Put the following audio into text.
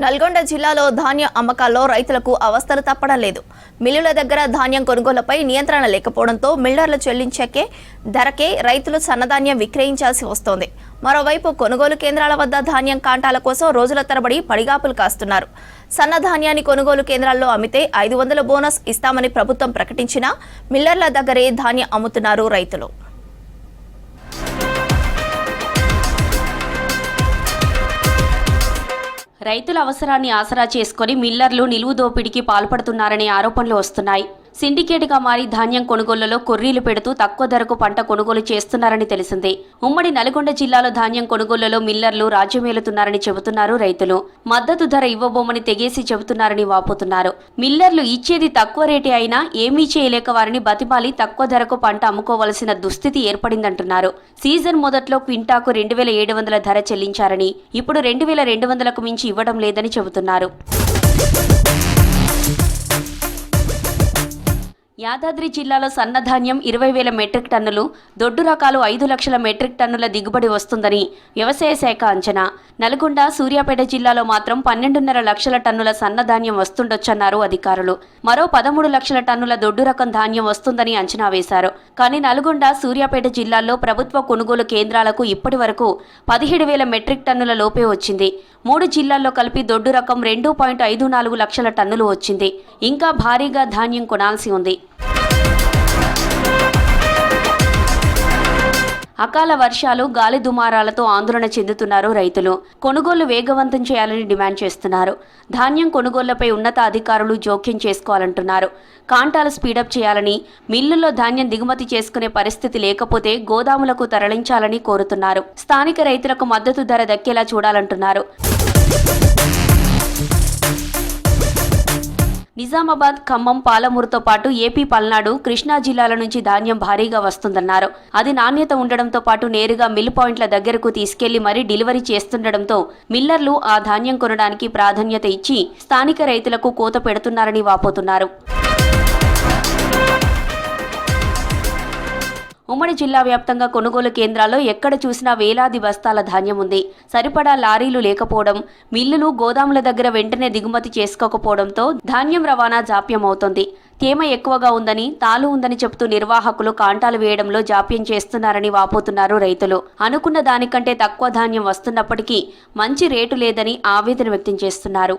నల్గొండ జిల్లాలో ధాన్య అమ్మకాల్లో రైతులకు అవస్థలు తప్పడం లేదు. మిల్లుల దగ్గర ధాన్యం కొనుగోలుపై నియంత్రణ లేకపోవడంతో మిల్లర్లు చెల్లించే ధరకే రైతులు సన్నధాన్యం విక్రయించాల్సి వస్తోంది. మరోవైపు కొనుగోలు కేంద్రాల వద్ద ధాన్యం కాంటాల కోసం రోజుల తరబడి పడిగాపులు కాస్తున్నారు. సన్నధాన్యాన్ని కొనుగోలు కేంద్రాల్లో అమ్మితే 500 బోనస్ ఇస్తామని ప్రభుత్వం ప్రకటించినా మిల్లర్ల దగ్గరే ధాన్యం అమ్ముతున్నారు రైతులు. రైతుల అవసరాన్ని ఆసరా చేసుకుని మిల్లర్లు నిలువు దోపిడీకి పాల్పడుతున్నారనే ఆరోపణలు వస్తున్నాయి. సిండికేట్గా మారి ధాన్యం కొనుగోలులో కొర్రీలు పెడుతూ తక్కువ ధరకు పంట కొనుగోలు చేస్తున్నారని తెలిసింది. ఉమ్మడి నల్గొండ జిల్లాలో ధాన్యం కొనుగోలులో మిల్లర్లు రాజ్యమేలుతున్నారని చెబుతున్నారు రైతులు. మద్దతు ధర ఇవ్వబోమని తెగేసి చెబుతున్నారని వాపోతున్నారు. మిల్లర్లు ఇచ్చేది తక్కువ రేటే అయినా ఏమీ చేయలేక వారిని బతిమాలి తక్కువ ధరకు పంట అమ్ముకోవలసిన దుస్థితి ఏర్పడిందంటున్నారు. సీజన్ మొదట్లో క్వింటాకు 2700 ధర చెల్లించారని ఇప్పుడు 2200కు మించి ఇవ్వడం లేదని చెబుతున్నారు. యాదాద్రి జిల్లాలో సన్నధాన్యం 20,000 మెట్రిక్ టన్నులు, దొడ్డు రకాలు 5 లక్షల మెట్రిక్ టన్నుల దిగుబడి వస్తుందని వ్యవసాయ శాఖ అంచనా. నల్గొండ, సూర్యాపేట జిల్లాలో మాత్రం 12.5 లక్షల టన్నుల సన్నధాన్యం వస్తుండొచ్చన్నారు అధికారులు. మరో 13 లక్షల టన్నుల దొడ్డు రకం ధాన్యం వస్తుందని అంచనా వేశారు. కానీ నల్గొండ, సూర్యాపేట జిల్లాల్లో ప్రభుత్వ కొనుగోలు కేంద్రాలకు ఇప్పటి వరకు 17,000 మెట్రిక్ టన్నుల లోపే వచ్చింది. 3 జిల్లాల్లో కలిపి దొడ్డు రకం 2.54 లక్షల టన్నులు వచ్చింది. ఇంకా భారీగా ధాన్యం కొనాల్సి ఉంది. అకాల వర్షాలు, గాలి దుమారాలతో ఆందోళన చెందుతున్నారు రైతులు. కొనుగోలు వేగవంతం చేయాలని డిమాండ్ చేస్తున్నారు. ధాన్యం కొనుగోళ్లపై ఉన్నత అధికారులు జోక్యం చేసుకోవాలంటున్నారు. కాంటాలు స్పీడప్ చేయాలని, మిల్లుల్లో ధాన్యం దిగుమతి చేసుకునే పరిస్థితి లేకపోతే గోదాములకు తరలించాలని కోరుతున్నారు. స్థానిక రైతులకు మద్దతు ధర దక్కేలా చూడాలంటున్నారు. నిజామాబాద్, ఖమ్మం, పాలమూరుతో పాటు ఏపీ, పల్నాడు, కృష్ణా జిల్లాల నుంచి ధాన్యం భారీగా వస్తుందన్నారు. అది నాణ్యత ఉండడంతో పాటు నేరుగా మిల్ పాయింట్ల దగ్గరకు తీసుకెళ్లి మరీ డెలివరీ చేస్తుండటంతో మిల్లర్లు ఆ ధాన్యం కొనడానికి ప్రాధాన్యత ఇచ్చి స్థానిక రైతులకు కోత పెడుతున్నారని వాపోతున్నారు. ఉమ్మడి జిల్లా వ్యాప్తంగా కొనుగోలు కేంద్రాల్లో ఎక్కడ చూసినా వేలాది బస్తాల ధాన్యం ఉంది. సరిపడా లారీలు లేకపోవడం, మిల్లులు, గోదాముల దగ్గర వెంటనే దిగుమతి చేసుకోకపోవడంతో ధాన్యం రవాణా జాప్యం అవుతోంది. తేమ ఎక్కువగా ఉందని, తాలు ఉందని చెబుతూ నిర్వాహకులు కాంటాలు వేయడంలో జాప్యం చేస్తున్నారని వాపోతున్నారు రైతులు. అనుకున్న దానికంటే తక్కువ ధాన్యం వస్తున్నప్పటికీ మంచి రేటు లేదని ఆవేదన వ్యక్తం చేస్తున్నారు.